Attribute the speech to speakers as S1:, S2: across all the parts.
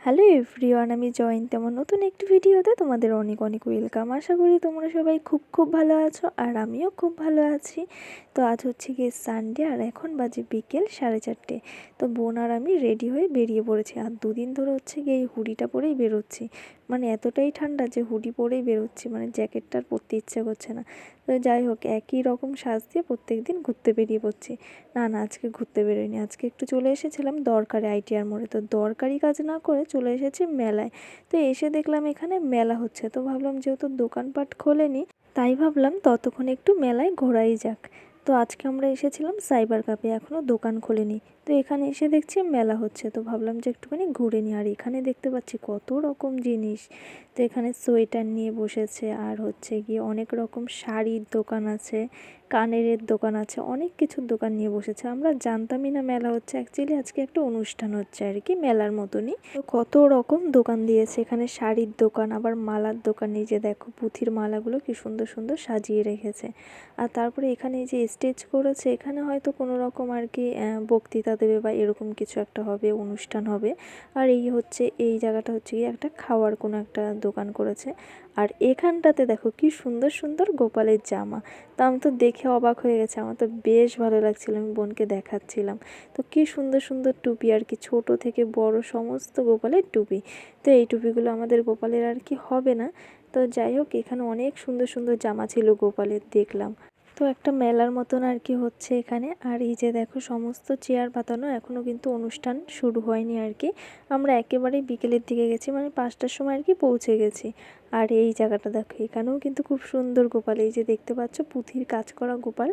S1: Hello everyone, আমি জয়ন্তী। আমার নতুন একটি ভিডিওতে তোমাদের অনেক অনেক ওয়েলকাম। আশা করি তোমরা সবাই খুব ভালো আছো, আর আমিও খুব ভালো আছি। তো আজ হচ্ছে গিয়ে সানডে, আর এখন বাজে বিকেল 4:30। তো বোন আর আমি রেডি হয়ে বেরিয়ে পড়েছি। আর দুদিন ধরে হচ্ছে গিয়ে এই হুডিটা পরেই বেরোচ্ছি। মানে এতটাই ঠান্ডা যে হুডি পরেই বেরোচ্ছি, মানে জ্যাকেটটা আর পরতে ইচ্ছে করছে না। তো যাই হোক, একই রকম সাজ দিয়ে প্রত্যেক দিন ঘুরতে বেরিয়ে পড়ছি। না আজকে ঘুরতে বেরোয়নি, আজকে একটু চলে এসেছিলাম দরকারে, ITR মোড়ে। তো দরকারি কাজ না করে চলে এসেছি মেলায়। তো এসে দেখলাম এখানে মেলা হচ্ছে, তো ভাবলাম যেহেতু দোকানপাট খোলেনি, তাই ভাবলাম ততক্ষণ একটু মেলায় ঘোরাই যাক। তো আজকে আমরা এসেছিলাম সাইবার ক্যাফে, এখনও দোকান খোলেনি। তো এখানে এসে দেখছি মেলা হচ্ছে, তো ভাবলাম যে একটুখানি ঘুরে নিই। আর এখানে দেখতে পাচ্ছি কত রকম জিনিস। তো এখানে সোয়েটার নিয়ে বসেছে, আর হচ্ছে গিয়ে অনেক রকম শাড়ির দোকান আছে, কানের দোকান আছে, অনেক কিছুর দোকান নিয়ে বসেছে। আমরা জানতামই না মেলা হচ্ছে। অ্যাকচুয়ালি আজকে একটা অনুষ্ঠান হচ্ছে আর কি, মেলার মতনই। তো কত রকম দোকান দিয়েছে এখানে, শাড়ির দোকান, আবার মালার দোকান। এই যে দেখো পুঁথির মালাগুলো কি সুন্দর সুন্দর সাজিয়ে রেখেছে। আর তারপরে এখানে এই যে স্টেজ করেছে, এখানে হয়তো কোনো রকম আর কি বক্তৃতা দেবে বা এরকম কিছু একটা হবে, অনুষ্ঠান হবে। আর এই হচ্ছে, এই জায়গাটা হচ্ছে গিয়ে একটা খাওয়ার কোনো একটা দোকান করেছে। আর এখানটাতে দেখো কি সুন্দর সুন্দর গোপালের জামা। তো আমি তো দেখে অবাক হয়ে গেছে, আমার তো বেশ ভালো লাগছিল, আমি বোনকে দেখাচ্ছিলাম। তো কি সুন্দর সুন্দর টুপি, আর কি ছোট থেকে বড় সমস্ত গোপালের টুপি। তো এই টুপিগুলো আমাদের গোপালের আর কি হবে না। তো যাই হোক, এখানে অনেক সুন্দর সুন্দর জামা ছিল গোপালের, দেখলাম। তো একটা মেলার মতন আর কি হচ্ছে এখানে। আর এই যে দেখো সমস্ত চেয়ার পাতানো, এখনও কিন্তু অনুষ্ঠান শুরু হয়নি আর কি। আমরা একেবারেই বিকেলের দিকে গেছি, মানে 5টার সময় আর কি পৌঁছে গেছি। আর এই জায়গাটা দেখো, এখানেও কিন্তু খুব সুন্দর গোপাল। এই যে দেখতে পাচ্ছ পুঁথির কাজ করা গোপাল।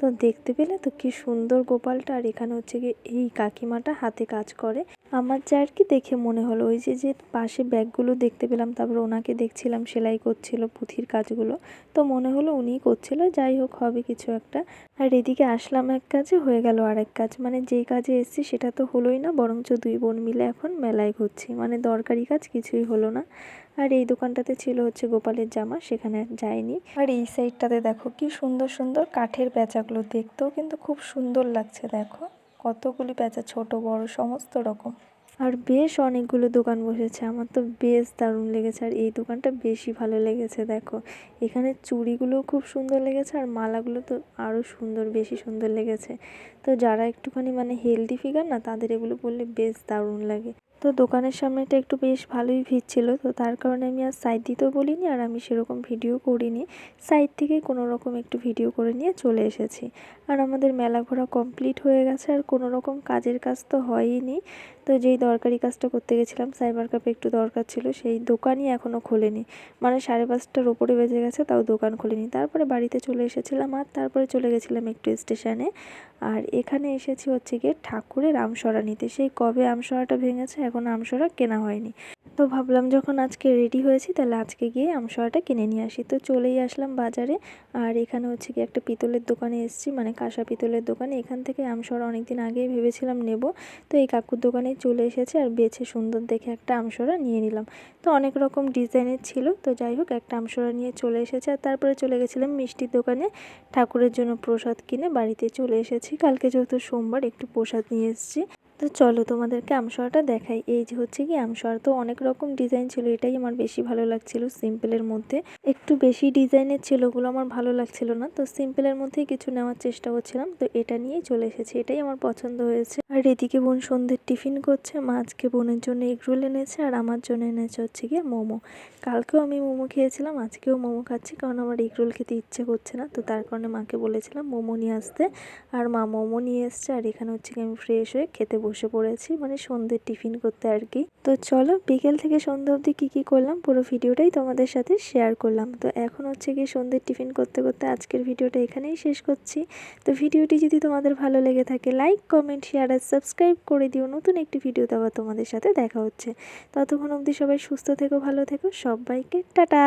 S1: তো দেখতে পেলে তো কি সুন্দর গোপালটা। আর এখানে হচ্ছে গিয়ে এই কাকিমাটা হাতে কাজ করে। আমার যা আর কি দেখে মনে হলো, ওই যে যে পাশে ব্যাগগুলো দেখতে পেলাম, তারপর ওনাকে দেখছিলাম সেলাই করছিল পুঁথির কাজগুলো। তো মনে হলো উনিই করছিল। যাই হোক, হবে কিছু একটা। আর এদিকে আসলাম এক কাজে, হয়ে গেল আর এক কাজ। মানে যেই কাজে এসেছি সেটা তো হলোই না, বরঞ্চ দুই বোন মিলে এখন মেলায় ঘুরছি। মানে দরকারি কাজ কিছুই হলো না। আর এই দোকানটাতে ছিল হচ্ছে গোপালের জামা, সেখানে যাইনি। আর এই সাইডটাতে দেখো কি সুন্দর সুন্দর কাঠের প্যাঁচাগুলো, দেখতেও কিন্তু খুব সুন্দর লাগছে। দেখো কতগুলি প্যাঁচা, ছোট বড় সমস্ত রকম। আর বেশ অনেকগুলো দোকান বসেছে, আমার তো বেশ দারুণ লেগেছে। আর এই দোকানটা বেশি ভালো লেগেছে। দেখো এখানে চুড়িগুলোও খুব সুন্দর লেগেছে, আর মালাগুলো তো আরও সুন্দর, বেশি সুন্দর লেগেছে। তো যারা একটুখানি মানে হেলদি ফিগার না, তাদের এগুলো পরলে বেশ দারুণ লাগে। তো দোকানের সামনেটা একটু বেশ ভালোই ভিড় ছিল, তো তার কারণে আমি আর সাইড দিতেও বলিনি, আর আমি সেরকম ভিডিও করিনি। সাইড থেকেই কোনো রকম একটু ভিডিও করে নিয়ে চলে এসেছি। আর আমাদের মেলা ঘোরা কমপ্লিট হয়ে গেছে, আর কোনো রকম কাজের কাজ তো হয়ইনি। তো যেই দরকারি কাজটা করতে গেছিলাম, সাইবার ক্যাফে একটু দরকার ছিল, সেই দোকানই এখনও খোলেনি। মানে 5:30টার ওপরে বেজে গেছে, তাও দোকান খোলেনি। তারপরে বাড়িতে চলে এসেছিলাম, আর তারপরে চলে গেছিলাম একটু স্টেশনে। আর এখানে এসেছি হচ্ছে গিয়ে ঠাকুরের আমসরা নিতে। সেই কবে আমসরাটা ভেঙেছে, এখন আমসরা কেনা হয়নি। তো ভাবলাম যখন আজকে রেডি হয়েছি, তাহলে আজকে গিয়ে আমসরাটা কিনে নিয়ে আসি। তো চলেই আসলাম বাজারে। আর এখানে হচ্ছে কি একটা পিতলের দোকানে এসেছি, মানে কাঁসা পিতলের দোকানে। এখান থেকে আমসরা অনেকদিন আগেই ভেবেছিলাম নেব। তো এই কাকুর দোকানে চলে এসেছে, আর বেছে সুন্দর দেখে একটা আমসরা নিয়ে নিলাম। তো অনেক রকম ডিজাইনের ছিল। তো যাই হোক, একটা আমসরা নিয়ে চলে এসেছে। আর তারপরে চলে গেছিলাম মিষ্টির দোকানে, ঠাকুরের জন্য প্রসাদ কিনে বাড়িতে চলে এসেছি। কালকে যেহেতু সোমবার, একটু প্রসাদ নিয়ে এসেছি। তো চলো তোমাদেরকে আমসরাটা দেখাই। এই যে হচ্ছে কি আমসরা, তো অনেক রকম ডিজাইন ছিল, এটাই আমার বেশি ভালো লাগছিল। সিম্পলের মধ্যে একটু বেশি ডিজাইনের ছিল, ওগুলো আমার ভালো লাগছিল না। তো সিম্পলের মধ্যেই কিছু নেওয়ার চেষ্টা করছিলাম, তো এটা নিয়েই চলে এসেছি, এটাই আমার পছন্দ হয়েছে। আর এদিকে বোন সন্ধ্যের টিফিন করছে। মা আজকে বোনের জন্য এগরোল এনেছে, আর আমার জন্য এনেছে হচ্ছে গিয়ে মোমো। কালকেও আমি মোমো খেয়েছিলাম, আজকেও মোমো খাচ্ছি, কারণ আমার এগরোল খেতে ইচ্ছে করছে না। তো তার কারণে মাকে বলেছিলাম মোমো নিয়ে আসতে, আর মা মোমো নিয়ে এসছে। আর এখানে হচ্ছে কি আমি ফ্রেশ হয়ে খেতে বসে পড়েছি, মানে সন্ধ্যের টিফিন করতে আর কি। তো চলো, বিকেল থেকে সন্ধ্যা অবধি কী করলাম পুরো ভিডিওটাই তোমাদের সাথে শেয়ার করলাম। তো এখন হচ্ছে কি সন্ধ্যের টিফিন করতে করতে আজকের ভিডিওটা এখানেই শেষ করছি। তো ভিডিওটি যদি তোমাদের ভালো লেগে থাকে, লাইক কমেন্ট শেয়ার আর সাবস্ক্রাইব করে দিও। নতুন একটি ভিডিও দেওয়া তোমাদের সাথে দেখা হচ্ছে। ততক্ষণ অবধি সবাই সুস্থ থেকো, ভালো থেকো, সবাইকে টাটা।